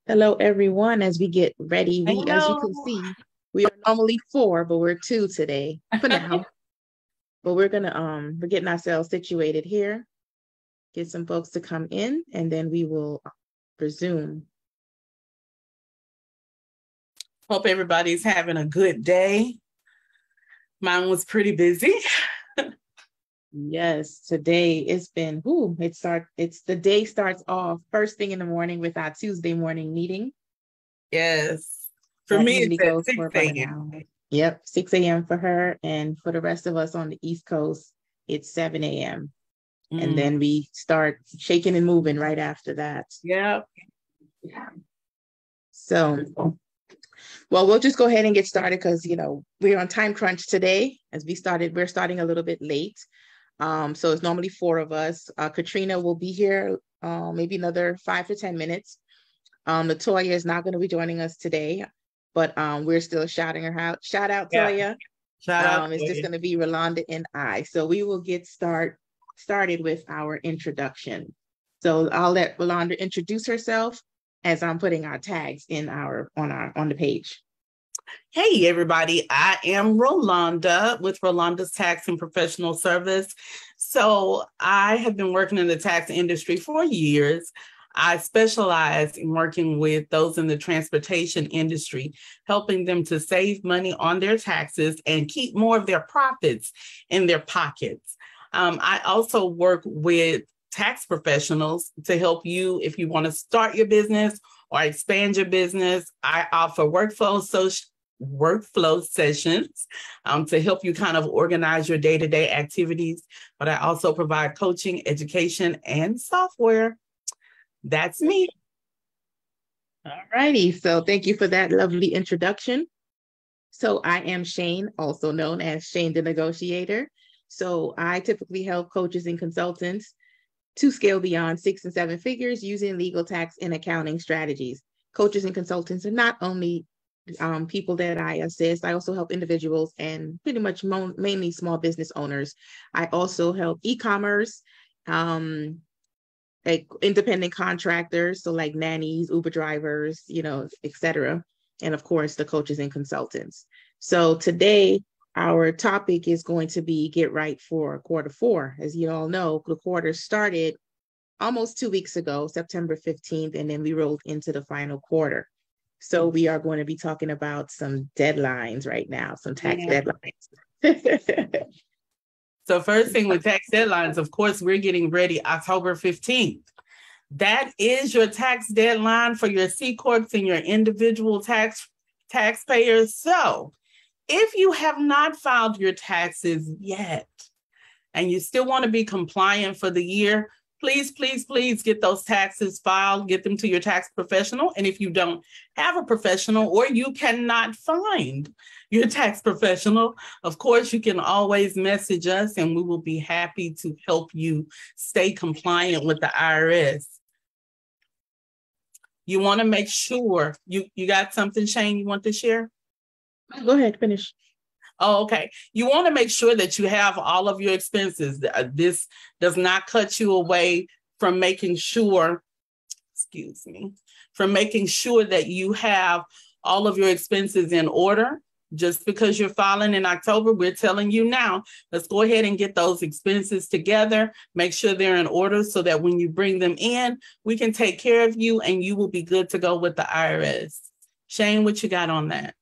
Hello, everyone. As we get ready, as you Hello. can see, we are normally four, but we're two today for now. But we're getting ourselves situated here, get some folks to come in, and then we will resume. Hope everybody's having a good day. Mine was pretty busy. Yes, today it's been it's the day starts off first thing in the morning with our Tuesday morning meeting. Yes. For That me, usually it's at goes for 6 about an a.m. hour. Yep, 6 a.m. for her, and for the rest of us on the East Coast, it's 7 a.m. And Mm, then we start shaking and moving right after that. yeah. So, well, we'll just go ahead and get started because we're on time crunch today. We're starting a little bit late. So it's normally four of us. Katrina will be here maybe another 5 to 10 minutes. Latoya is not going to be joining us today, but we're still shouting her out. Shout out, Yeah. Toya. Shout out It's to just you. going to be Rolanda and I. So we will get started with our introduction. So I'll let Rolanda introduce herself as I'm putting our tags in on the page. Hey, everybody. I am Rolanda with Rolanda's Tax and Professional Service. So I have been working in the tax industry for years. I specialize in working with those in the transportation industry, helping them to save money on their taxes and keep more of their profits in their pockets. I also work with tax professionals to help you if you want to start your business or expand your business. I offer workflow sessions to help you kind of organize your day-to-day activities. But I also provide coaching, education, and software. That's me. All righty. So thank you for that lovely introduction. So I am Shane, also known as Shane the Negotiator. So I typically help coaches and consultants to scale beyond 6 and 7 figures using legal, tax, and accounting strategies. Coaches and consultants are not only people that I assist, I also help individuals and pretty much mainly small business owners. I also help e-commerce, like independent contractors, so like nannies, Uber drivers, etc. And of course, the coaches and consultants. So today, our topic is going to be get right for quarter 4. As you all know, the quarter started almost 2 weeks ago, September 15th, and then we rolled into the final quarter. So we are going to be talking about some deadlines right now, some tax Yeah. deadlines. So first thing with tax deadlines, of course, we're getting ready October 15th. That is your tax deadline for your C Corps and your individual taxpayers. So if you have not filed your taxes yet and you still want to be compliant for the year, please, please, please get those taxes filed, get them to your tax professional. And if you don't have a professional or you cannot find your tax professional, of course, you can always message us and we will be happy to help you stay compliant with the IRS. You want to make sure you got something, Shane, you want to share? Go ahead, finish. Oh, okay. You want to make sure that you have all of your expenses. This does not cut you away from making sure, excuse me, from making sure that you have all of your expenses in order. Just because you're filing in October, we're telling you now, let's go ahead and get those expenses together, make sure they're in order so that when you bring them in, we can take care of you and you will be good to go with the IRS. Shane, what you got on that?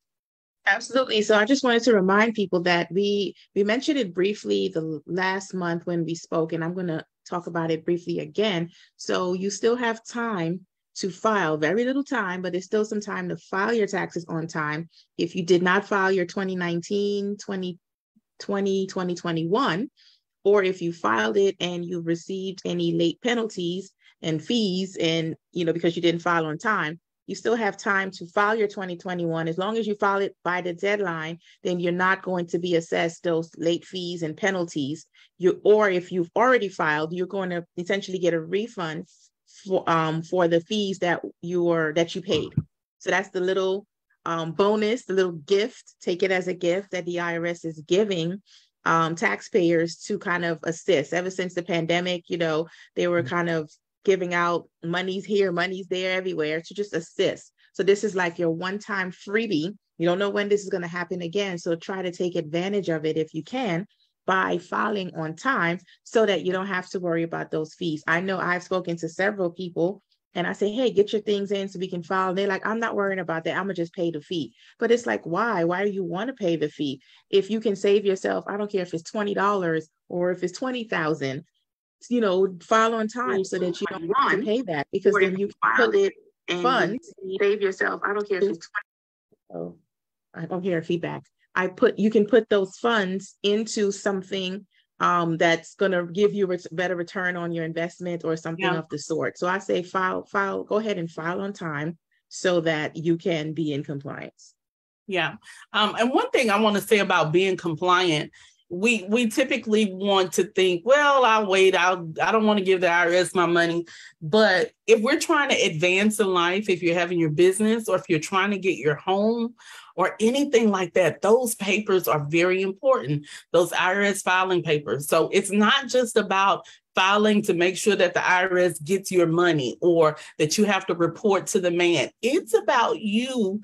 Absolutely. So I just wanted to remind people that we mentioned it briefly the last month when we spoke, and I'm going to talk about it briefly again. So you still have time to file, very little time, but there's still some time to file your taxes on time. If you did not file your 2019, 2020, 2021, or if you filed it and you received any late penalties and fees and, because you didn't file on time, you still have time to file your 2021. As long as you file it by the deadline, then you're not going to be assessed those late fees and penalties. Or if you've already filed, you're going to essentially get a refund for the fees that you paid. So that's the little bonus, the little gift. Take it as a gift that the IRS is giving taxpayers to kind of assist. Ever since the pandemic, they were kind of giving out monies here, monies there, everywhere to just assist. So this is like your one-time freebie. You don't know when this is going to happen again. So try to take advantage of it if you can by filing on time so that you don't have to worry about those fees. I know I've spoken to several people and I say, hey, get your things in so we can file. And they're like, I'm not worrying about that. I'm going to just pay the fee. But it's like, why? Why do you want to pay the fee? If you can save yourself, I don't care if it's $20 or if it's 20,000, file on time so that you don't have to pay that, because then you can put it in funds. Save yourself. I don't care if it's 20. Oh, I don't hear feedback. You can put those funds into something that's going to give you a better return on your investment or something of the sort. So I say go ahead and file on time so that you can be in compliance. Yeah. And one thing I want to say about being compliant, we typically want to think, well, I'll wait. I don't want to give the IRS my money. But if we're trying to advance in life, if you're having your business or if you're trying to get your home or anything like that, those papers are very important, those IRS filing papers. So it's not just about filing to make sure that the IRS gets your money or that you have to report to the man. It's about you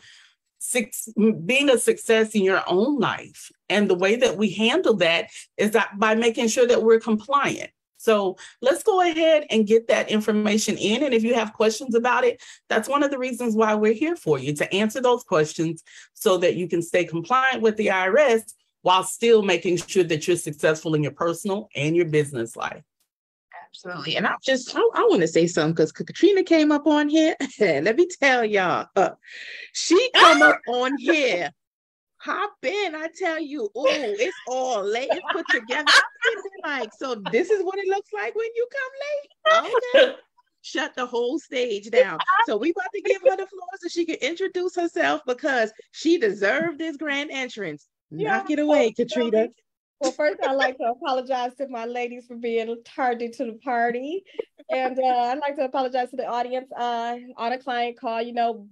being a success in your own life. And the way that we handle that is that by making sure that we're compliant. So let's go ahead and get that information in. And if you have questions about it, that's one of the reasons why we're here for you, to answer those questions so that you can stay compliant with the IRS while still making sure that you're successful in your personal and your business life. Absolutely. And I want to say something because Katrina came up on here. Let me tell y'all, she come up on here. Hop in, I tell you. Oh, it's all late. It's put together. I'm sitting like, so this is what it looks like when you come late? Okay. Shut the whole stage down. So we about to give her the floor so she can introduce herself because she deserved this grand entrance. Knock it away, Katrina. Well, first, I'd like to apologize to my ladies for being tardy to the party. And I'd like to apologize to the audience on a client call.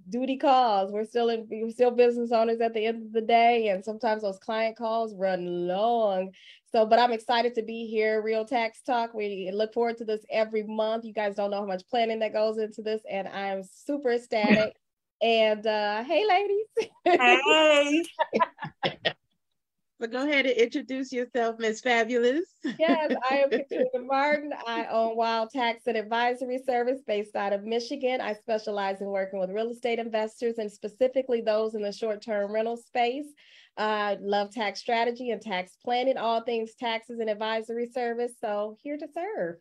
Duty calls. We're still business owners at the end of the day. And sometimes those client calls run long. But I'm excited to be here. Real Tax Talk. We look forward to this every month. You guys don't know how much planning that goes into this. And I'm super ecstatic. And hey, ladies. Hey. But go ahead and introduce yourself, Miss Fabulous. Yes, I am Katrina Martin. I own Wild Tax and Advisory Service based out of Michigan. I specialize in working with real estate investors and specifically those in the short-term rental space. I love tax strategy and tax planning, all things taxes and advisory service. So here to serve.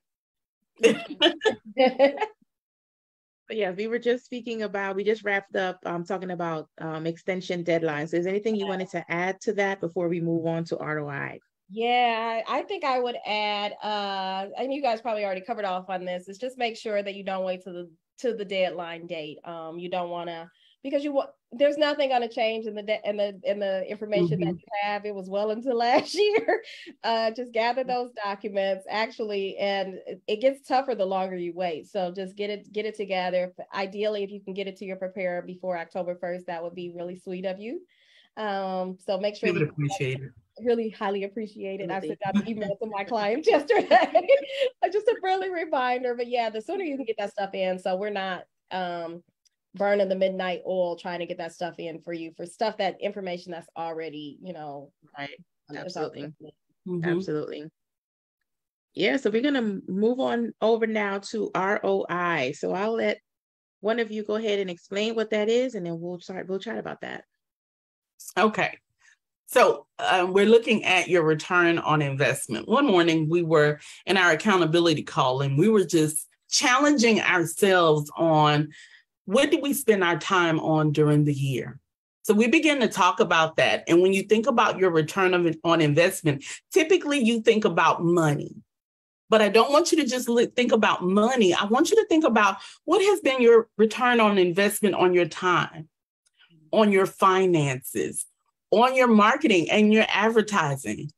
But yeah, we just wrapped up talking about extension deadlines. Is there anything you wanted to add to that before we move on to ROI? Yeah, I think I would add, and you guys probably already covered off on this, is just make sure that you don't wait to the deadline date. You don't want to, because there's nothing going to change in the information that you have. It was well into last year. Just gather those documents actually, and it gets tougher the longer you wait. So just get it together. Ideally, if you can get it to your preparer before October 1st, that would be really sweet of you. So make sure you would appreciate it. Really highly appreciate it. I sent out an email to my clients yesterday. Just a friendly reminder. But yeah, the sooner you can get that stuff in, so we're not burning the midnight oil trying to get that stuff in for you, for stuff, that information that's already, right. Absolutely. Absolutely. Yeah, so we're gonna move on over now to ROI. So I'll let one of you go ahead and explain what that is, and then we'll chat about that. Okay. So we're looking at your return on investment. One morning we were in our accountability call and we were just challenging ourselves on what did we spend our time on during the year? So we began to talk about that. And when you think about your return on investment, typically you think about money. But I don't want you to just think about money. I want you to think about what has been your return on investment on your time, on your finances, on your marketing and your advertising.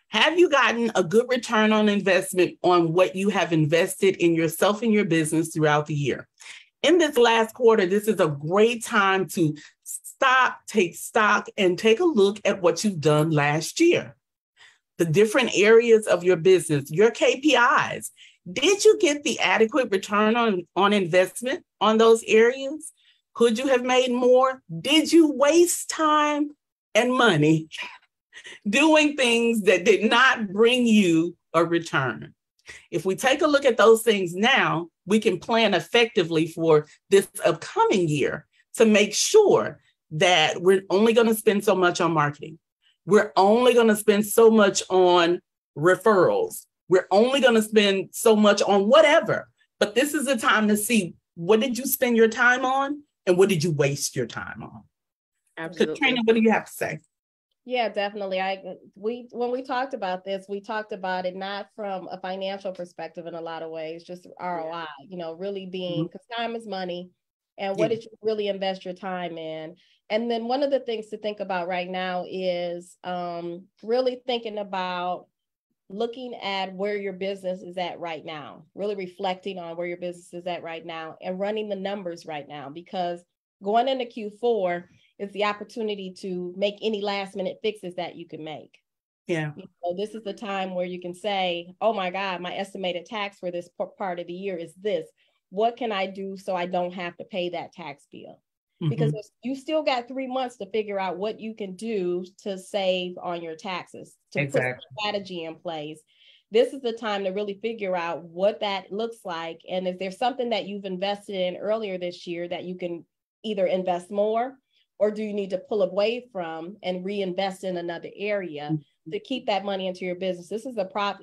Have you gotten a good return on investment on what you have invested in yourself and your business throughout the year? In this last quarter, this is a great time to stop, take stock, and take a look at what you've done last year. The different areas of your business, your KPIs. Did you get the adequate return on investment on those areas? Could you have made more? Did you waste time and money doing things that did not bring you a return? If we take a look at those things now, we can plan effectively for this upcoming year to make sure that we're only going to spend so much on marketing. We're only going to spend so much on referrals. We're only going to spend so much on whatever. But this is the time to see, what did you spend your time on and what did you waste your time on? Absolutely. Katrina, what do you have to say? Yeah, definitely. When we talked about this, we talked about it not from a financial perspective in a lot of ways, just ROI, really being, because time is money. And what did you really invest your time in? And then one of the things to think about right now is really thinking about looking at where your business is at right now, really reflecting on where your business is at right now and running the numbers right now, because going into Q4 is the opportunity to make any last minute fixes that you can make. Yeah. This is the time where you can say, oh my God, my estimated tax for this part of the year is this. What can I do so I don't have to pay that tax bill? Because you still got 3 months to figure out what you can do to save on your taxes, to put a strategy in place. This is the time to really figure out what that looks like. And if there's something that you've invested in earlier this year that you can either invest more, or do you need to pull away from and reinvest in another area to keep that money into your business? This is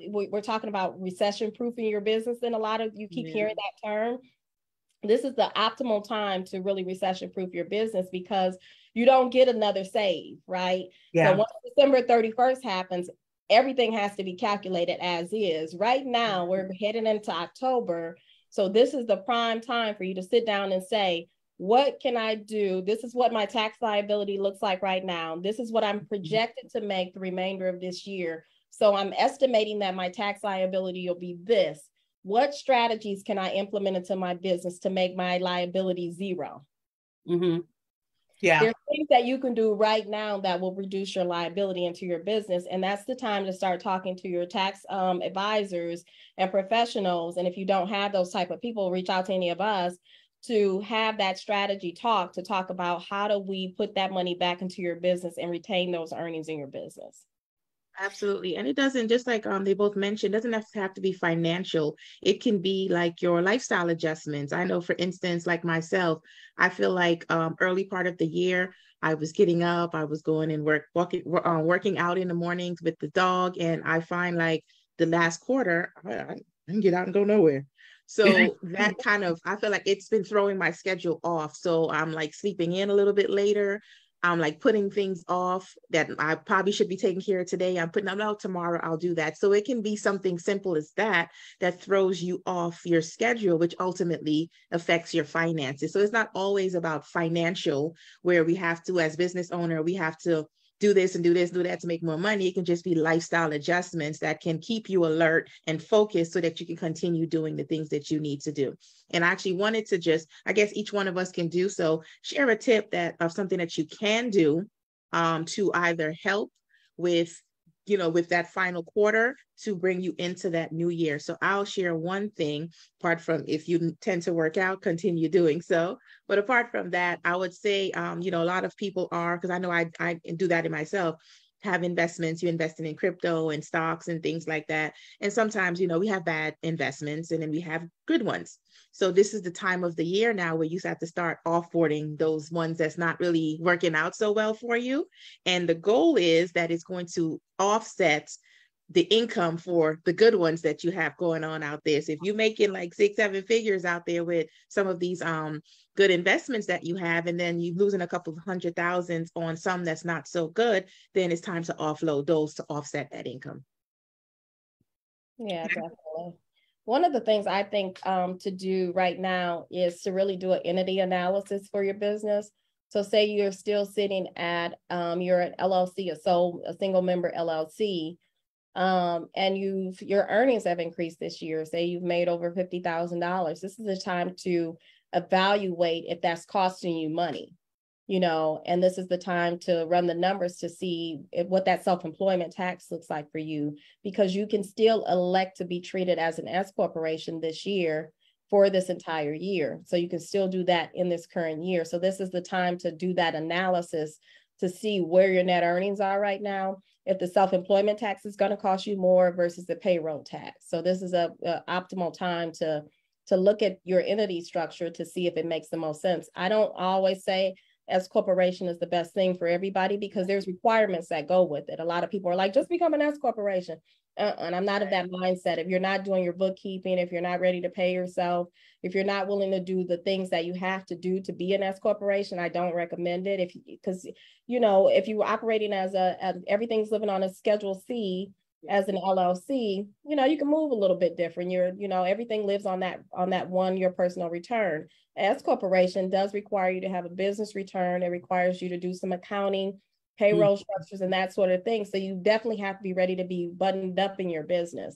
we're talking about recession proofing your business. And a lot of you keep hearing that term. This is the optimal time to really recession proof your business, because you don't get another save, right? Yeah. So once December 31st happens, everything has to be calculated as is. Right now, we're heading into October. So this is the prime time for you to sit down and say, what can I do? This is what my tax liability looks like right now. This is what I'm projected to make the remainder of this year. So I'm estimating that my tax liability will be this. What strategies can I implement into my business to make my liability zero? Yeah. There's things that you can do right now that will reduce your liability into your business. And that's the time to start talking to your tax advisors and professionals. And if you don't have those type of people, reach out to any of us to have that strategy talk, to talk about how do we put that money back into your business and retain those earnings in your business. Absolutely. And it doesn't, just like they both mentioned, doesn't have to be financial. It can be like your lifestyle adjustments. I know, for instance, like myself, I feel like early part of the year, I was getting up, I was going and working out in the mornings with the dog. And I find like the last quarter, I didn't get out and go nowhere. So that kind of, I feel like it's been throwing my schedule off. So I'm like sleeping in a little bit later. I'm like putting things off that I probably should be taking care of today. I'm putting them out tomorrow. I'll do that. So it can be something simple as that throws you off your schedule, which ultimately affects your finances. So it's not always about financial, where we have to, as business owner, we have to do this and do this, do that to make more money. It can just be lifestyle adjustments that can keep you alert and focused so that you can continue doing the things that you need to do. And I actually wanted to just, I guess each one of us can do so, share a tip of something that you can do to either help with that final quarter to bring you into that new year. So I'll share one thing, apart from, if you tend to work out, continue doing so. But apart from that, I would say, a lot of people are, because I know I do that in myself, have investments. You invested in crypto and stocks and things like that. And sometimes, we have bad investments and then we have good ones. So this is the time of the year now where you have to start offboarding those ones that's not really working out so well for you. And the goal is that it's going to offset the income for the good ones that you have going on out there. So if you're making like 6-7 figures out there with some of these good investments that you have, and then you're losing a couple of $100,000 on some that's not so good, then it's time to offload those to offset that income. Yeah, definitely. One of the things I think to do right now is to really do an entity analysis for your business. So say you're still sitting at, you're an LLC, a single member LLC, and your earnings have increased this year. Say you've made over $50,000. This is the time to evaluate if that's costing you money. and this is the time to run the numbers to see what that self-employment tax looks like for you, because you can still elect to be treated as an S corporation this year for this entire year. So you can still do that in this current year. So this is the time to do that analysis to see where your net earnings are right now, if the self-employment tax is going to cost you more versus the payroll tax. So this is a optimal time to look at your entity structure to see if it makes the most sense. I don't always say S corporation is the best thing for everybody, because there's requirements that go with it. A lot of people are like, just become an S corporation. And I'm not of that mindset. If you're not doing your bookkeeping, if you're not ready to pay yourself, if you're not willing to do the things that you have to do to be an S corporation, I don't recommend it. Because if you're operating as everything's living on a Schedule C as an LLC, you can move a little bit different. Everything lives on that your personal return. S corporation does require you to have a business return. It requires you to do some accounting, payroll structures, and that sort of thing. So you definitely have to be ready to be buttoned up in your business.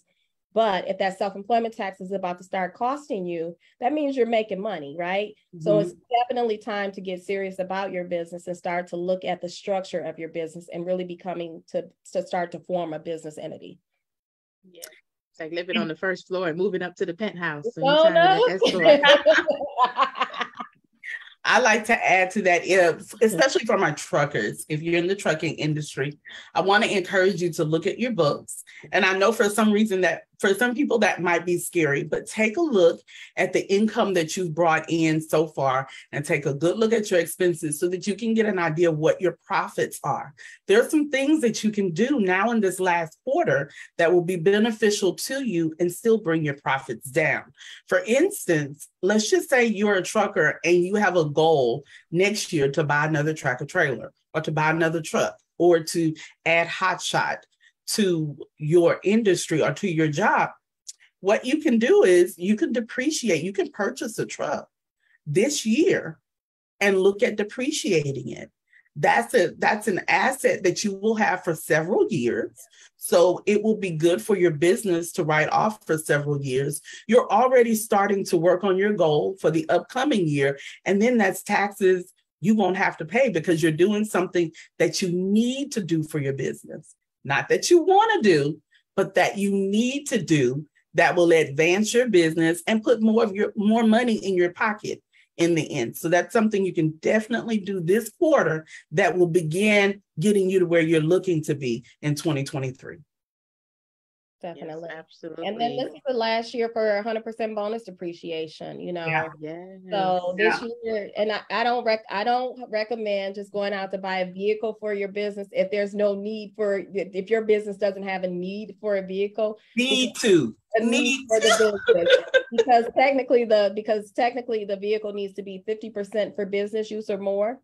But if that self-employment tax is about to start costing you, that means you're making money, right? So it's definitely time to get serious about your business and start to look at the structure of your business and really becoming to start to form a business entity. Yeah. It's like living on the first floor and moving up to the penthouse. So Oh, no. I like to add to that, especially for my truckers. If you're in the trucking industry, I want to encourage you to look at your books. And I know for some reason that for some people that might be scary, but take a look at the income that you've brought in so far and take a good look at your expenses so that you can get an idea of what your profits are. There are some things that you can do now in this last quarter that will be beneficial to you and still bring your profits down. For instance, let's just say you're a trucker and you have a goal next year to buy another tractor trailer or to buy another truck or to add hotshot to your industry or to your job. What you can do is you can depreciate. You can purchase a truck this year and look at depreciating it. That's an asset that you will have for several years. So it will be good for your business to write off for several years. You're already starting to work on your goal for the upcoming year. And then that's taxes you won't have to pay because you're doing something that you need to do for your business. Not that you want to do, but that you need to do that will advance your business and put more money in your pocket in the end. So that's something you can definitely do this quarter that will begin getting you to where you're looking to be in 2023. Definitely. Yes, absolutely. And then this is the last year for 100% bonus depreciation, Yeah. So this year, and I don't recommend just going out to buy a vehicle for your business if there's no need if your business doesn't have a need for a vehicle. Need for the business. because technically the vehicle needs to be 50% for business use or more.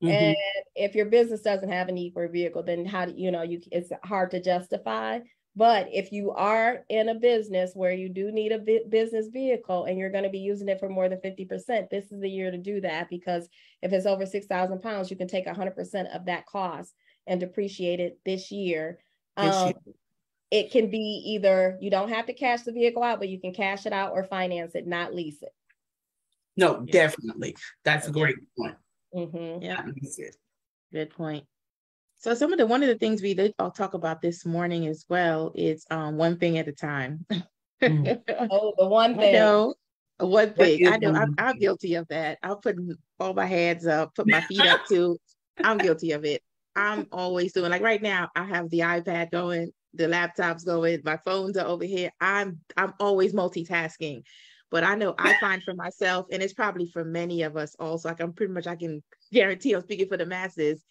Mm-hmm. And if your business doesn't have a need for a vehicle, then how do it's hard to justify. But if you are in a business where you do need a business vehicle and you're going to be using it for more than 50%, this is the year to do that, because if it's over 6,000 pounds, you can take 100% of that cost and depreciate it this year. It can be either you don't have to cash the vehicle out, but you can cash it out or finance it, not lease it. No, definitely. That's a great point. Mm-hmm. Yeah, good point. So one of the things we did all talk about this morning as well is one thing at a time. Oh, the one thing. One thing. I know I'm guilty of that. I'll put all my hands up, put my feet up too. I'm guilty of it. I'm always doing, like right now, I have the iPad going, the laptop's going, my phones are over here. I'm always multitasking. But I know I find for myself, and it's probably for many of us also, I can guarantee I'm speaking for the masses,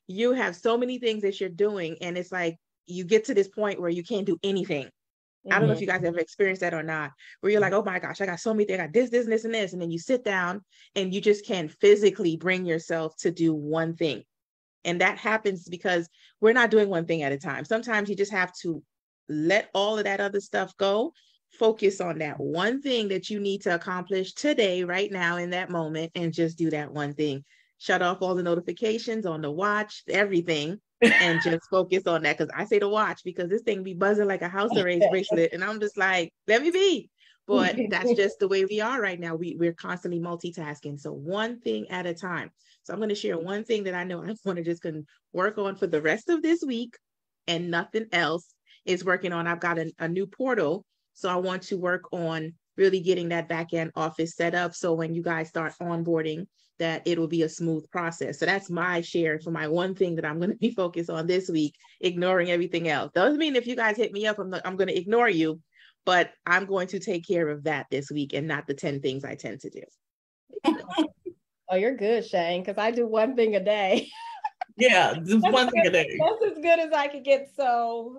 you have so many things that you're doing, and it's like you get to this point where you can't do anything. Mm-hmm. I don't know if you guys ever experienced that or not, where you're like, oh my gosh, I got so many things, I got this, and this, and then you sit down and you just can't physically bring yourself to do one thing. And that happens because we're not doing one thing at a time. Sometimes you just have to let all of that other stuff go, focus on that one thing that you need to accomplish today, right now, in that moment, and just do that one thing. Shut off all the notifications on the watch, everything, and just focus on that. Because I say to watch because this thing be buzzing like a house arrest bracelet. And I'm just like, let me be. but that's just the way we are right now. We're constantly multitasking. So one thing at a time. So I'm going to share one thing that I know I want to just work on for the rest of this week, and nothing else is working on. I've got a new portal. So I want to work on really getting that back end office set up. So when you guys start onboarding, that it'll be a smooth process. So that's my share for my one thing that I'm going to be focused on this week, ignoring everything else. Doesn't mean if you guys hit me up, I'm going to ignore you, but I'm going to take care of that this week and not the 10 things I tend to do. Oh, you're good, Shane, because I do one thing a day. Yeah, just one thing a day. That's as good as I could get. So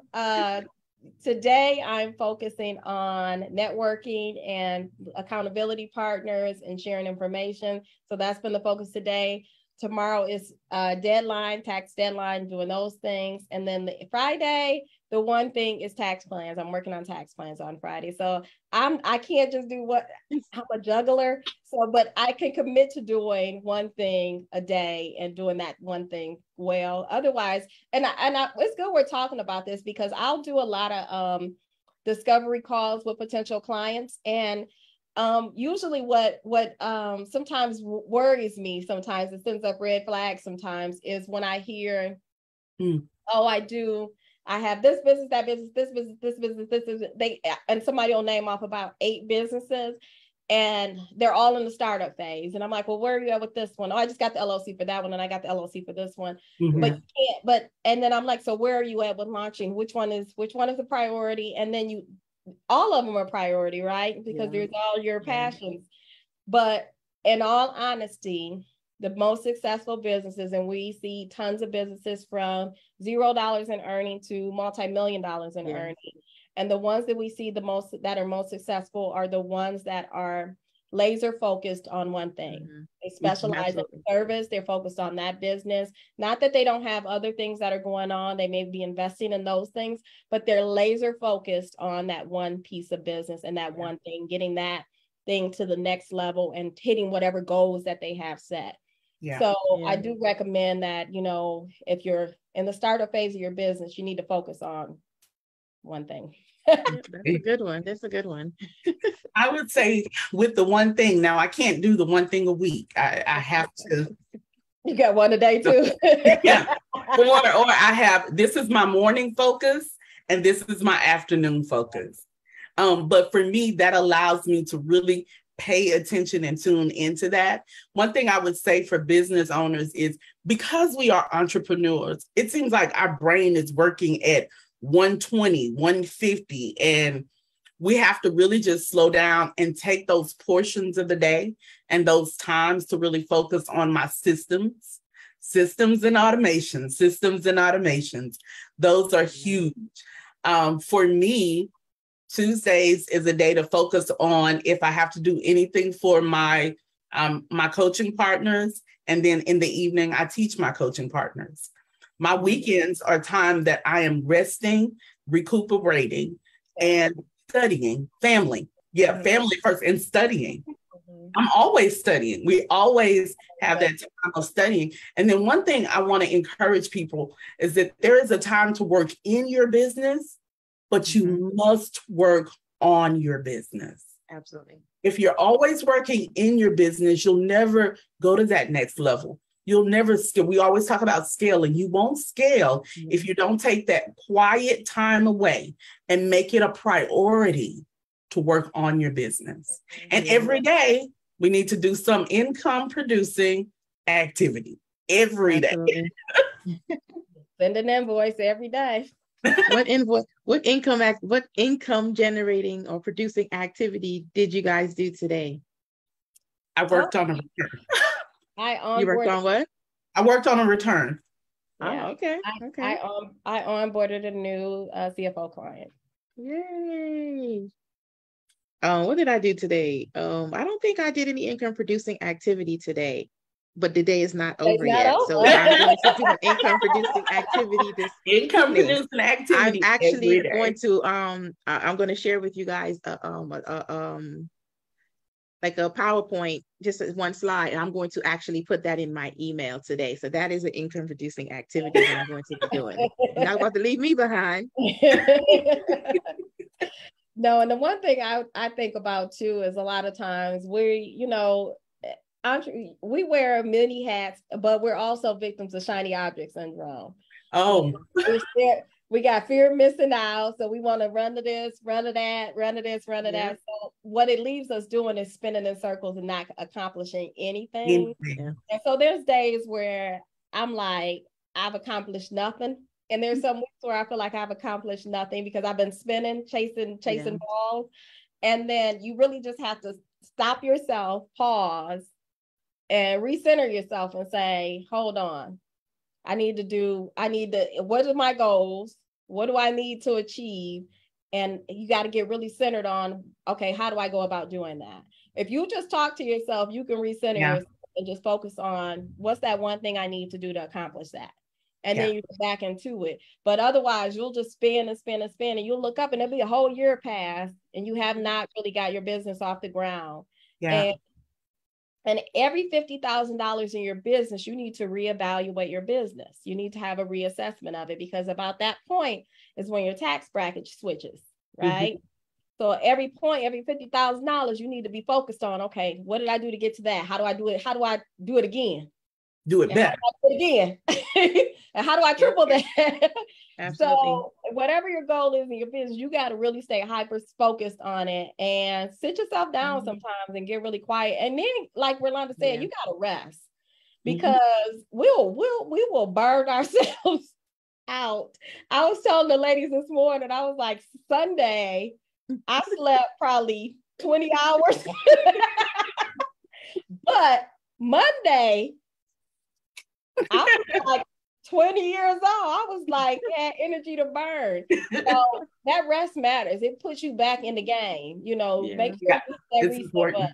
today I'm focusing on networking and accountability partners and sharing information. So that's been the focus today. Tomorrow is deadline, tax deadline, doing those things. And then Friday, the one thing is tax plans. I'm working on tax plans on Friday. So I can't just do I'm a juggler. So, but I can commit to doing one thing a day and doing that one thing well. Otherwise, and it's good we're talking about this, because I'll do a lot of discovery calls with potential clients. And usually what sometimes worries me, sometimes it sends up red flags sometimes, is when I hear, I have this business, that business, this business, this business, this business. And somebody will name off about 8 businesses, and they're all in the startup phase. And I'm like, well, where are you at with this one? Oh, I just got the LLC for that one, and I got the LLC for this one. Mm-hmm. But you can't. And then I'm like, so where are you at with launching? Which one is a priority? And then all of them are priority, right? Because there's all your passions. But in all honesty, the most successful businesses, and we see tons of businesses from $0 in earning to multi-million dollars in earning. And the ones that we see that are most successful are the ones that are laser focused on one thing. Mm-hmm. They specialize in service. They're focused on that business. Not that they don't have other things that are going on. They may be investing in those things, but they're laser focused on that one piece of business and that one thing, getting that thing to the next level and hitting whatever goals that they have set. So I do recommend that, if you're in the startup phase of your business, you need to focus on one thing. That's a good one. That's a good one. I would say with the one thing, now I can't do the one thing a week. I have to. You got one a day too. Yeah. Or this is my morning focus and this is my afternoon focus. But for me, that allows me to really pay attention and tune into that. One thing I would say for business owners is, because we are entrepreneurs, it seems like our brain is working at 120, 150, and we have to really just slow down and take those portions of the day and those times to really focus on my systems and automations. Those are huge. For me, Tuesdays is a day to focus on if I have to do anything for my coaching partners. And then in the evening, I teach my coaching partners. My weekends are time that I am resting, recuperating, and studying. Family first, and studying. I'm always studying. We always have that time of studying. And then one thing I want to encourage people is that there is a time to work in your business, but you must work on your business. Absolutely. If you're always working in your business, you'll never go to that next level. You'll never scale. We always talk about scaling. You won't scale if you don't take that quiet time away and make it a priority to work on your business. And every day, we need to do some income producing activity every day. Send an invoice every day. What income generating or producing activity did you guys do today? I worked on a return. You worked on what? I worked on a return. Yeah. Oh, okay. I onboarded a new CFO client. Yay. What did I do today? I don't think I did any income producing activity today, but the day is not over yet. So I'm going to do an income producing activity this evening. I'm actually going to I'm going to share with you guys like a PowerPoint, just one slide. And I'm going to actually put that in my email today. So that is an income producing activity that I'm going to be doing. You're not about to leave me behind. No, and the one thing I think about too is a lot of times we wear many hats, but we're also victims of shiny object syndrome. Oh, We got fear of missing out. So we want to run to this, run to that, run to this, run to that. So what it leaves us doing is spinning in circles and not accomplishing anything. yeah. And so there's days where I'm like, I've accomplished nothing. And there's some weeks where I feel like I've accomplished nothing because I've been spinning, chasing balls. And then you really just have to stop yourself, pause, and recenter yourself and say, hold on. What are my goals? What do I need to achieve? And you got to get really centered on, okay, how do I go about doing that? If you just talk to yourself, you can recenter yourself and just focus on what's that one thing I need to do to accomplish that. And then you get back into it. But otherwise, you'll just spin and spin and spin, and you'll look up and it'll be a whole year past and you have not really got your business off the ground. Yeah. And every $50,000 in your business, you need to reevaluate your business. You need to have a reassessment of it, because about that point is when your tax bracket switches, right? Mm-hmm. So every $50,000, you need to be focused on, okay, what did I do to get to that? How do I do it? How do I do it again? Do it better. Do it again. And how do I triple that? Absolutely. So whatever your goal is in your business, you got to really stay hyper focused on it and sit yourself down sometimes and get really quiet. And then, like Rolanda said, you got to rest, because we will burn ourselves out. I was telling the ladies this morning, I was like, Sunday, I slept probably 20 hours, but Monday, I was like 20 years old. I was like, had energy to burn. So that rest matters. It puts you back in the game, make sure it's important.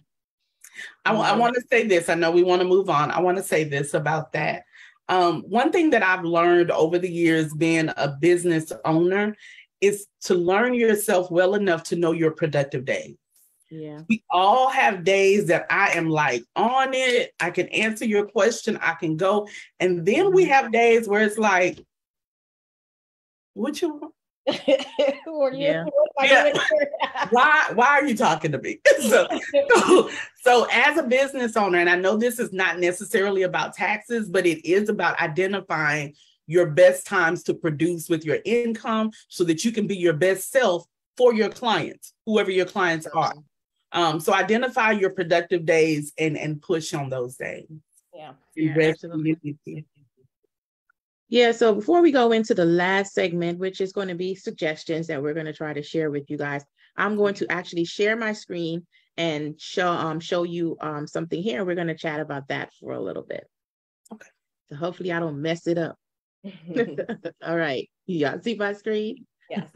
I want to say this. I know we want to move on. I want to say this about that. One thing that I've learned over the years being a business owner is to learn yourself well enough to know your productive days. Yeah. We all have days that I am like on it. I can answer your question. I can go. And then we have days where it's like, what you want? Why are you talking to me? So as a business owner, and I know this is not necessarily about taxes, but it is about identifying your best times to produce with your income so that you can be your best self for your clients, whoever your clients are. So identify your productive days and push on those days. Absolutely. Yeah, so before we go into the last segment, which is going to be suggestions that we're going to try to share with you guys, I'm going to actually share my screen and show you something here. We're going to chat about that for a little bit. Okay. So hopefully I don't mess it up. All right. You see my screen? Yes.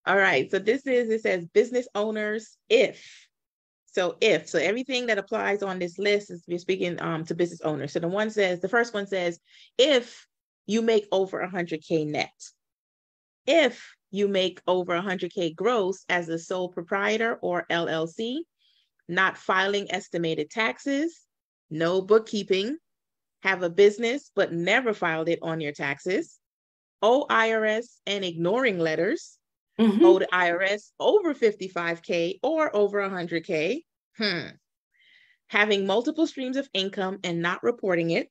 All right, so it says business owners, So everything that applies on this list is we're speaking to business owners. So the first one says, if you make over 100K net, if you make over 100K gross as a sole proprietor or LLC, not filing estimated taxes, no bookkeeping, have a business but never filed it on your taxes, owe IRS and ignoring letters, owe the IRS over 55K or over 100K, having multiple streams of income and not reporting it,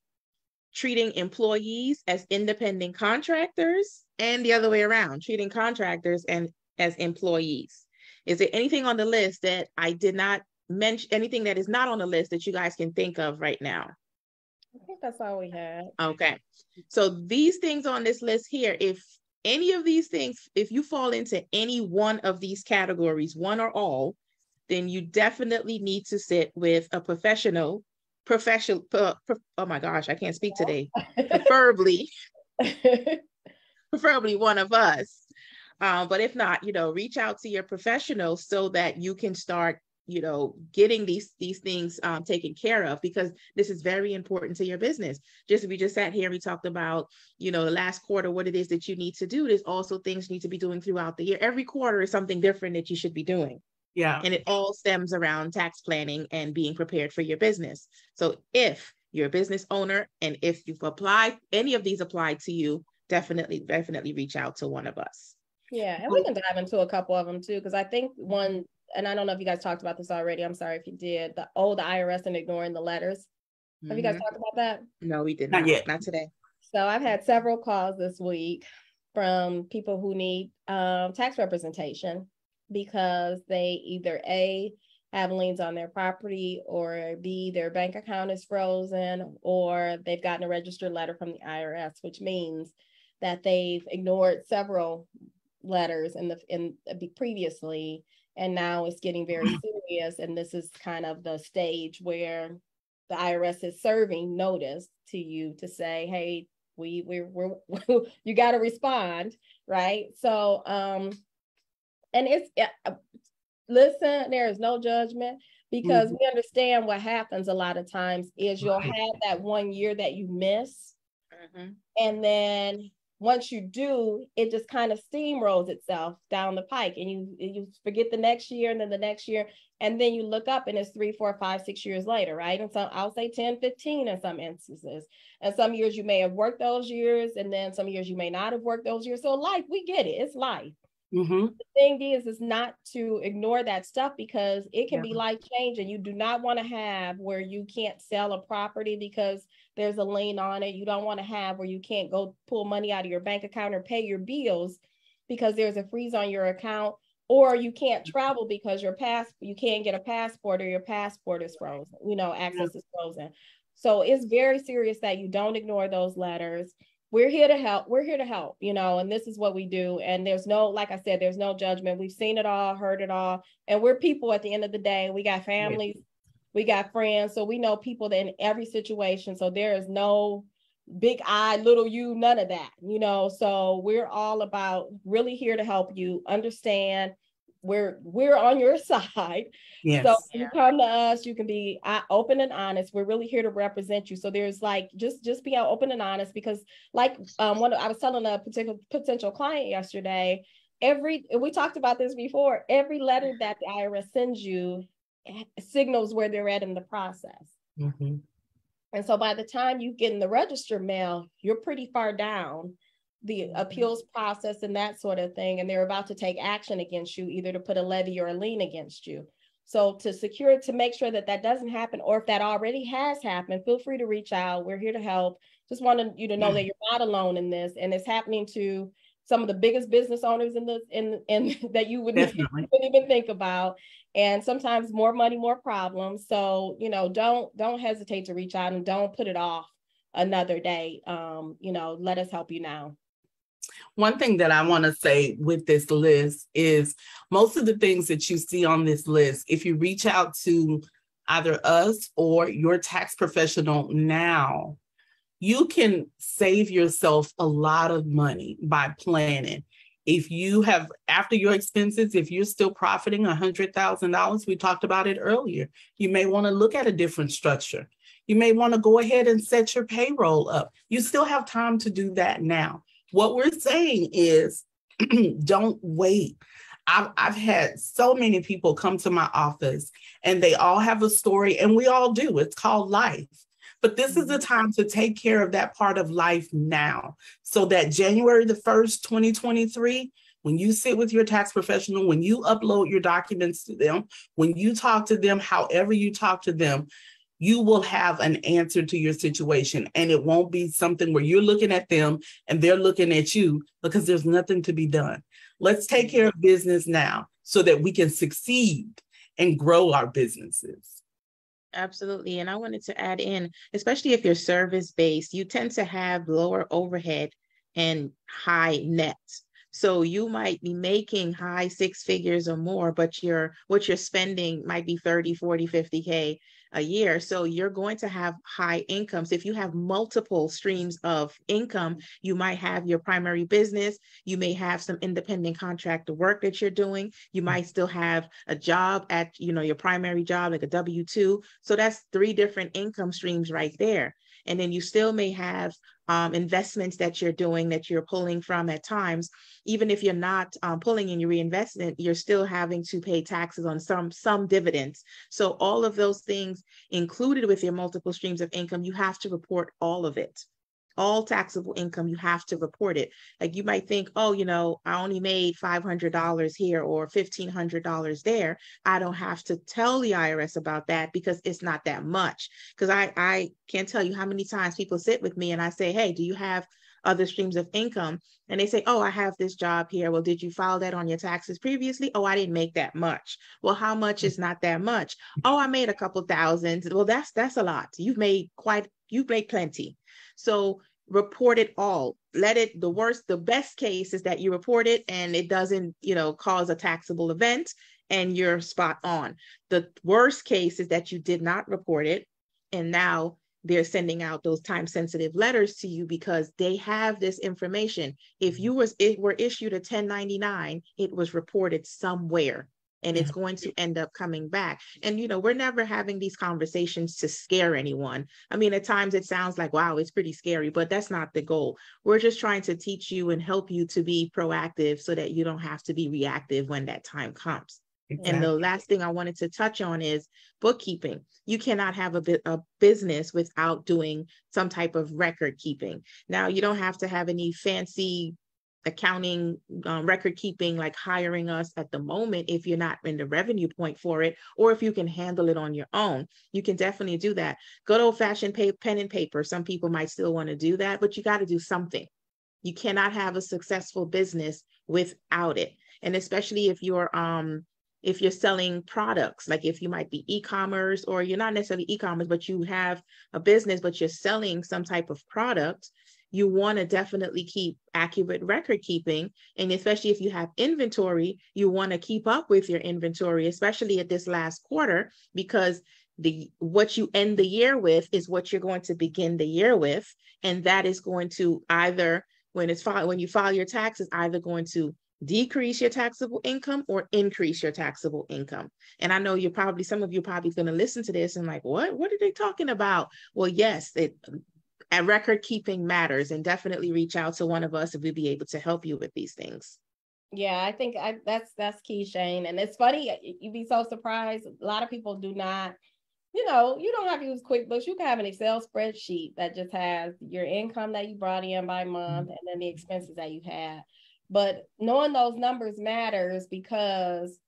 treating employees as independent contractors, and the other way around, treating contractors and as employees. Is there anything on the list that I did not mention, anything that is not on the list that you guys can think of right now? I think that's all we had. Okay. So these things on this list here, if any of these things, if you fall into any one of these categories, one or all, then you definitely need to sit with a professional, oh my gosh, I can't speak today, preferably one of us. But if not, reach out to your professional so that you can start getting these things taken care of, because this is very important to your business. We just sat here, we talked about, the last quarter, what it is that you need to do. There's also things you need to be doing throughout the year. Every quarter is something different that you should be doing. Yeah. And it all stems around tax planning and being prepared for your business. So if you're a business owner and if you've applied, any of these apply to you, definitely reach out to one of us. Yeah, and we can dive into a couple of them too, because I think one, and I don't know if you guys talked about this already. I'm sorry if you did. The IRS and ignoring the letters. Have you guys talked about that? No, we did Not not. yet. Not today. So I've had several calls this week from people who need tax representation because they either A, have liens on their property, or B, their bank account is frozen, or they've gotten a registered letter from the IRS, which means that they've ignored several letters previously, and now it's getting very serious. And this is kind of the stage where the IRS is serving notice to you to say, hey, we're you got to respond, right? So and it's listen, there is no judgment, because we understand what happens a lot of times is you'll have that 1 year that you miss, and then once you do, it just kind of steamrolls itself down the pike, and you forget the next year, and then the next year, and then you look up and it's 3, 4, 5, 6 years later, right? And so I'll say 10, 15 in some instances. And some years you may have worked those years, and then some years you may not have worked those years. So life, we get it, it's life. The thing is not to ignore that stuff, because it can be life changing. You do not want to have where you can't sell a property because there's a lien on it. You don't want to have where you can't go pull money out of your bank account or pay your bills because there's a freeze on your account, or you can't travel because you can't get a passport, or your passport is frozen, access is frozen. So it's very serious that you don't ignore those letters. We're here to help. And this is what we do. And there's no, like I said, there's no judgment. We've seen it all, heard it all. And we're people at the end of the day. We got families, we got friends. So we know people in every situation. So there is no big I, little you, none of that, So we're all about really here to help you understand. We're on your side. Yes. So you come to us, you can be open and honest. We're really here to represent you. So there's like, just be open and honest, because like I was telling a particular potential client yesterday, we talked about this before, every letter that the IRS sends you signals where they're at in the process. And so by the time you get in the register mail, you're pretty far down the appeals process and that sort of thing. And they're about to take action against you, either to put a levy or a lien against you. So to make sure that doesn't happen, or if that already has happened, feel free to reach out. We're here to help. Just wanted you to know that you're not alone in this. And it's happening to some of the biggest business owners in that you wouldn't even think about. And sometimes more money, more problems. So, don't hesitate to reach out, and don't put it off another day. Let us help you now. One thing that I want to say with this list is most of the things that you see on this list, if you reach out to either us or your tax professional now, you can save yourself a lot of money by planning. If you have, after your expenses, if you're still profiting $100,000, we talked about it earlier, you may want to look at a different structure. You may want to go ahead and set your payroll up. You still have time to do that now. What we're saying is don't wait. I've had so many people come to my office and they all have a story, and we all do. It's called life. But this is the time to take care of that part of life now, so that January the 1st, 2023, when you sit with your tax professional, when you upload your documents to them, when you talk to them, however you talk to them, you will have an answer to your situation. And it won't be something where you're looking at them and they're looking at you, because there's nothing to be done. Let's take care of business now so that we can succeed and grow our businesses. Absolutely. And I wanted to add in, especially if you're service-based, you tend to have lower overhead and high net. So you might be making high six figures or more, but what you're spending might be 30, 40, 50K a year. So you're going to have high incomes. If you have multiple streams of income, you might have your primary business. You may have some independent contractor work that you're doing. You might still have a job at, your primary job, like a W-2. So that's 3 different income streams right there. And then you still may have investments that you're doing, that you're pulling from at times. Even if you're not pulling in your reinvestment, you're still having to pay taxes on some dividends. So all of those things included with your multiple streams of income, you have to report all of it all taxable income, you have to report it. Like you might think, oh, I only made $500 here or $1,500 there. I don't have to tell the IRS about that because it's not that much. Because I can't tell you how many times people sit with me and I say, hey, do you have other streams of income? And they say, oh, I have this job here. Well, did you file that on your taxes previously? Oh, I didn't make that much. Well, how much is not that much? Oh, I made a couple thousand. Well, that's a lot. You've made plenty. So report it all. The best case is that you report it and it doesn't, cause a taxable event and you're spot on. The worst case is that you did not report it and now they're sending out those time-sensitive letters to you because they have this information. If it were issued a 1099, it was reported somewhere and it's going to end up coming back. And, we're never having these conversations to scare anyone. I mean, at times it sounds like, wow, it's pretty scary, but that's not the goal. We're just trying to teach you and help you to be proactive so that you don't have to be reactive when that time comes. Exactly. And the last thing I wanted to touch on is bookkeeping. You cannot have a business without doing some type of record keeping. Now, you don't have to have any fancy accounting record keeping like hiring us at the moment if you're not in the revenue point for it, or if you can handle it on your own. You can definitely do that. Good old-fashioned pen and paper. Some people might still want to do that, but you got to do something. You cannot have a successful business without it. And especially if you're selling products, like if you might be e-commerce, or you're not necessarily e-commerce, but you have a business, but you're selling some type of product, you want to definitely keep accurate record keeping. And especially if you have inventory, you want to keep up with your inventory, especially at this last quarter, because what you end the year with is what you're going to begin the year with. And that is going to either, when you file your taxes, either going to decrease your taxable income or increase your taxable income. And I know some of you probably going to listen to this and like, what are they talking about? Well, yes, and record keeping matters, and definitely reach out to one of us if we'd be able to help you with these things. Yeah, I think that's key, Shane. And it's funny, you'd be so surprised. A lot of people do not, you don't have to use QuickBooks. You can have an Excel spreadsheet that just has your income that you brought in by month and then the expenses that you had. But knowing those numbers matters because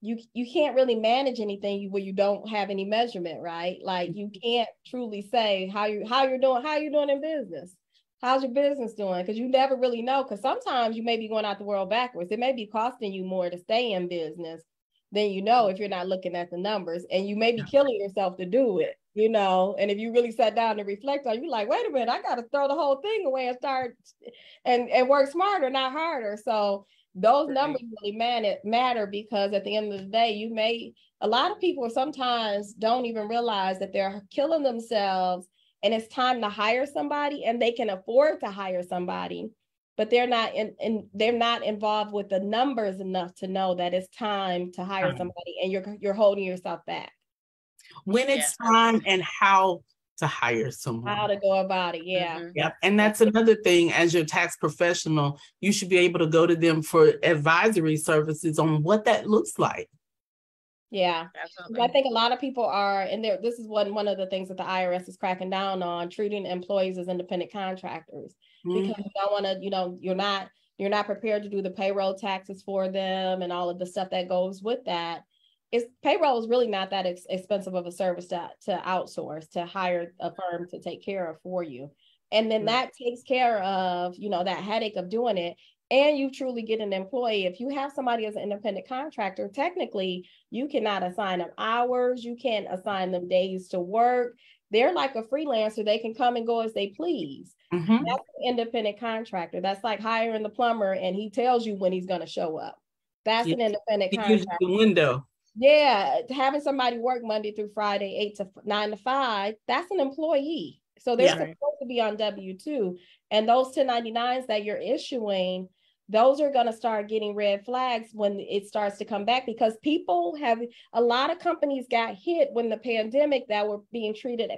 you can't really manage anything where you don't have any measurement, right? Like you can't truly say how you're doing in business. How's your business doing? Because you never really know. Because sometimes you may be going out the world backwards. It may be costing you more to stay in business than if you're not looking at the numbers, and you may be killing yourself to do it, and if you really sat down and reflect on it, you're like, wait a minute, I got to throw the whole thing away and start and work smarter, not harder. So those numbers really matter because at the end of the day, a lot of people sometimes don't even realize that they're killing themselves and it's time to hire somebody and they can afford to hire somebody, but they're not involved with the numbers enough to know that it's time to hire somebody, and you're holding yourself back. When it's time and how to hire someone. How to go about it, yeah. Mm-hmm. Yep. And that's another thing, as your tax professional, you should be able to go to them for advisory services on what that looks like. Yeah, absolutely. I think a lot of people are, and this is one of the things that the IRS is cracking down on, treating employees as independent contractors, because you don't want to, you're not prepared to do the payroll taxes for them and all of the stuff that goes with that. Payroll is really not that expensive of a service to outsource, to hire a firm to take care of for you. And then that takes care of, that headache of doing it. And you truly get an employee. If you have somebody as an independent contractor, technically you cannot assign them hours. You can't assign them days to work. They're like a freelancer. They can come and go as they please. Mm-hmm. That's an independent contractor. That's like hiring the plumber and he tells you when he's going to show up. That's an independent contractor. The window. Yeah, having somebody work Monday through Friday, 8 to 9 to 5, that's an employee. So they're supposed to be on W-2. And those 1099s that you're issuing, those are going to start getting red flags when it starts to come back, because a lot of companies got hit when the pandemic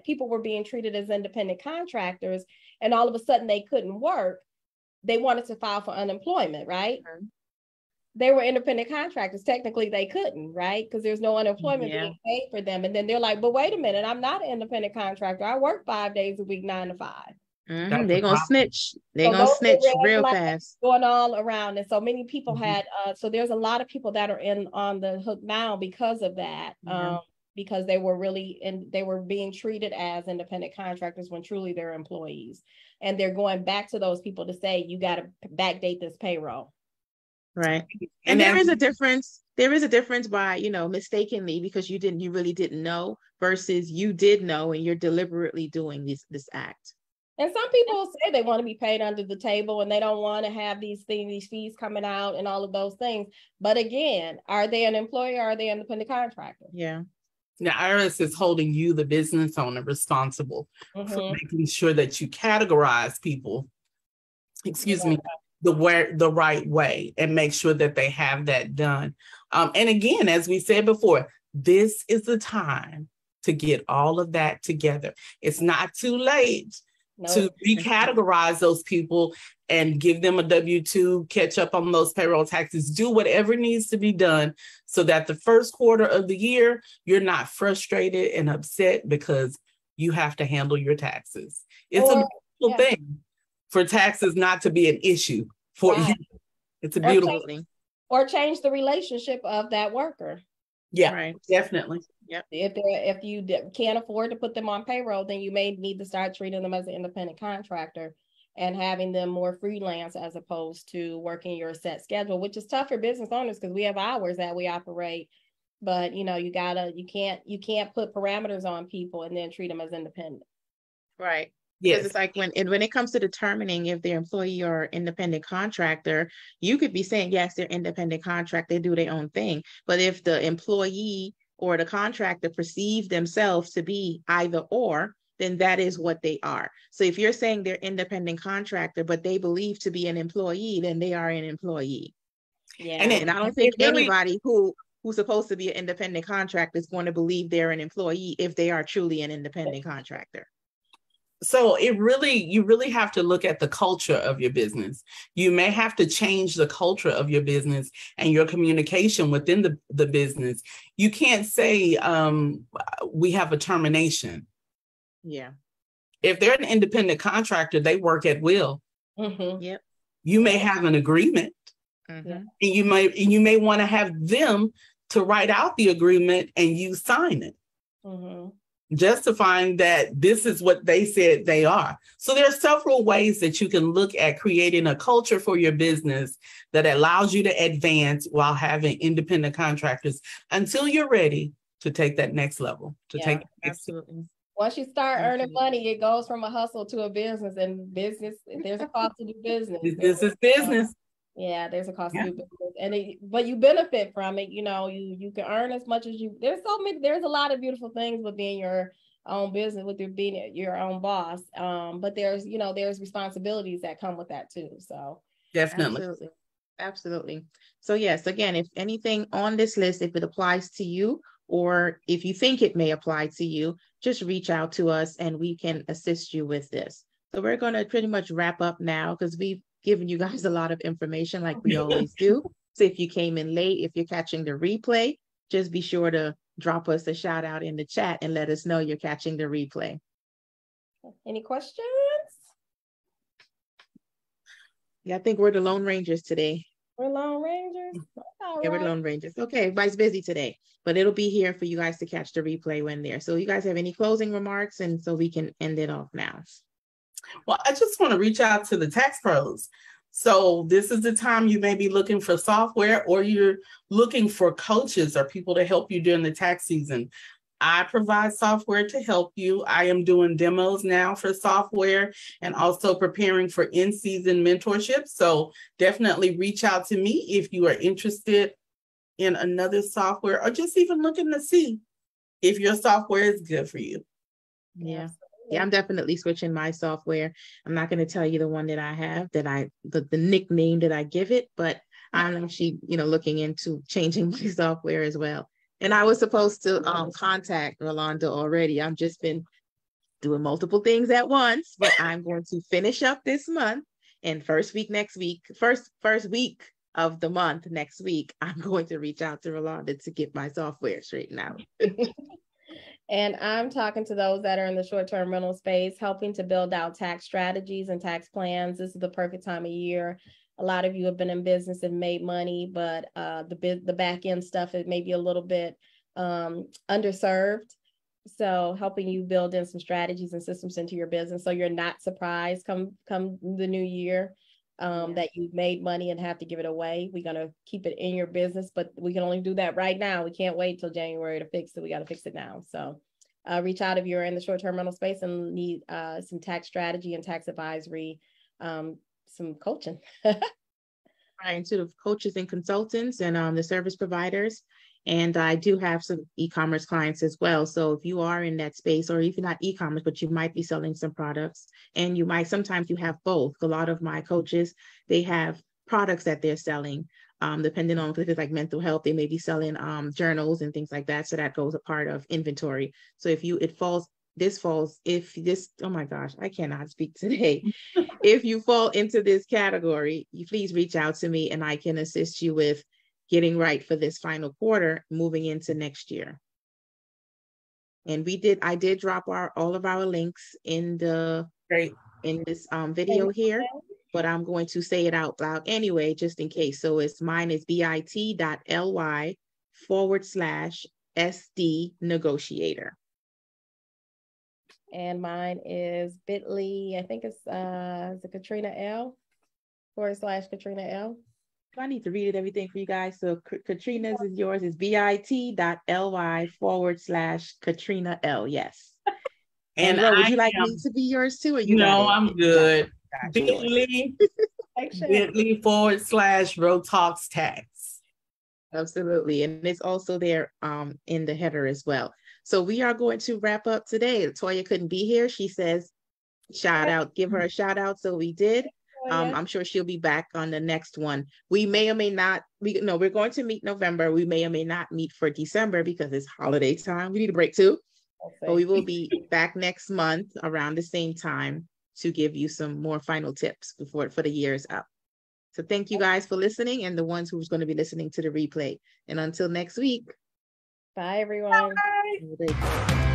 people were being treated as independent contractors, and all of a sudden they couldn't work. They wanted to file for unemployment, right? Mm-hmm. They were independent contractors. Technically, they couldn't, right? Because there's no unemployment being paid for them. And then they're like, but wait a minute, I'm not an independent contractor. I work 5 days a week, 9 to 5. They're gonna snitch. They're So gonna those are the snitch red real flags fast. going all around. And so many people Mhm. had, so there's a lot of people that are on the hook now because of that. Because they were they were being treated as independent contractors when truly they're employees. And they're going back to those people to say, you got to backdate this payroll. Right. And there is a difference. There is a difference by, mistakenly, because you really didn't know, versus you did know and you're deliberately doing this act. And some people say they want to be paid under the table and they don't want to have these fees coming out and all of those things. But again, are they an employer or are they an independent contractor? Yeah. The IRS is holding you, the business owner, responsible for making sure that you categorize people, the right way, and make sure that they have that done. And again, as we said before, this is the time to get all of that together. It's not too late to recategorize those people and give them a W-2, catch up on those payroll taxes, do whatever needs to be done so that the first quarter of the year, you're not frustrated and upset because you have to handle your taxes. It's a beautiful thing for taxes not to be an issue for you. It's a beautiful thing. Or change the relationship of that worker. Yeah, right. Definitely. Yep. If you can't afford to put them on payroll, then you may need to start treating them as an independent contractor and having them more freelance as opposed to working your set schedule, which is tough for business owners because we have hours that we operate. But you can't put parameters on people and then treat them as independent. Right. Yes. Because it's like when it comes to determining if they're employee or independent contractor, you could be saying, yes, they're independent contractor, they do their own thing. But if the employee or the contractor perceive themselves to be either or, then that is what they are. So if you're saying they're independent contractor, but they believe to be an employee, then they are an employee. Yeah. And I don't think anybody who's supposed to be an independent contractor is going to believe they're an employee if they are truly an independent contractor. So you really have to look at the culture of your business. You may have to change the culture of your business and your communication within the business. You can't say we have a termination. Yeah. If they're an independent contractor, they work at will. Mm-hmm. Yep. You may have an agreement, mm-hmm. and you may want to have them to write out the agreement and you sign it. Mm-hmm. Justifying that this is what they said they are. So there are several ways that you can look at creating a culture for your business that allows you to advance while having independent contractors until you're ready to take that next level. Absolutely. Once you start earning money, it goes from a hustle to a business, and business, there's a cost to do business. This is business. Yeah, there's a cost to do business, but you benefit from it. You can earn as much as you. There's a lot of beautiful things with being your own business, with being your own boss. But there's responsibilities that come with that too. So definitely, absolutely. So yes, again, if anything on this list, if it applies to you, or if you think it may apply to you, just reach out to us and we can assist you with this. So we're going to pretty much wrap up now because we've given you guys a lot of information like we always do. So if you came in late, if you're catching the replay, just be sure to drop us a shout out in the chat and let us know you're catching the replay. Any questions? Yeah, I think we're the Lone Rangers today. We're Lone Rangers? Yeah, we're Lone Rangers. Okay, everybody's busy today, but it'll be here for you guys to catch the replay when there. So you guys have any closing remarks? And so we can end it off now. Well, I just want to reach out to the tax pros. So this is the time you may be looking for software, or you're looking for coaches or people to help you during the tax season. I provide software to help you. I am doing demos now for software and also preparing for in-season mentorship. So definitely reach out to me if you are interested in another software, or just even looking to see if your software is good for you. Yeah. Yeah, I'm definitely switching my software. I'm not going to tell you the one that I have, the nickname that I give it, but I'm actually, looking into changing my software as well. And I was supposed to contact Rolanda already. I've just been doing multiple things at once, but I'm going to finish up this month, and first week of the month next week, I'm going to reach out to Rolanda to get my software straightened out. And I'm talking to those that are in the short-term rental space, helping to build out tax strategies and tax plans. This is the perfect time of year. A lot of you have been in business and made money, but the back end stuff is maybe a little bit underserved. So helping you build in some strategies and systems into your business so you're not surprised come the new year that you've made money and have to give it away. We're going to keep it in your business, but we can only do that right now. We can't wait till January to fix it. We got to fix it now. So reach out if you're in the short-term rental space and need some tax strategy and tax advisory, some coaching. Right, to the coaches and consultants and the service providers. And I do have some e-commerce clients as well. So if you are in that space, or if you're not e-commerce, but you might be selling some products, and sometimes you have both. A lot of my coaches, they have products that they're selling, depending on if it's like mental health, they may be selling journals and things like that. So that goes a part of inventory. So if oh my gosh, I cannot speak today. If you fall into this category, you please reach out to me and I can assist you with getting right for this final quarter, moving into next year. And I did drop all of our links in this video here, but I'm going to say it out loud anyway, just in case. So mine is bit.ly/SD negotiator. And mine is bit.ly, I think it's the Katrina L /Katrina L. I need to read everything for you guys. So Katrina's is yours is bit.ly/Katrina L. Yes. And would you like me to be yours too? Or you no, I'm good. bit.ly/Road Talks Tax. Absolutely. And it's also there in the header as well. So we are going to wrap up today. Toya couldn't be here. She says, give her a shout out. So we did. I'm sure she'll be back on the next one. We may or may not, we're going to meet November. We may or may not meet for December because it's holiday time. We need a break too. But we will be back next month around the same time to give you some more final tips for the year's up. So thank you guys for listening, and the ones who's going to be listening to the replay. And until next week. Bye, everyone. Bye.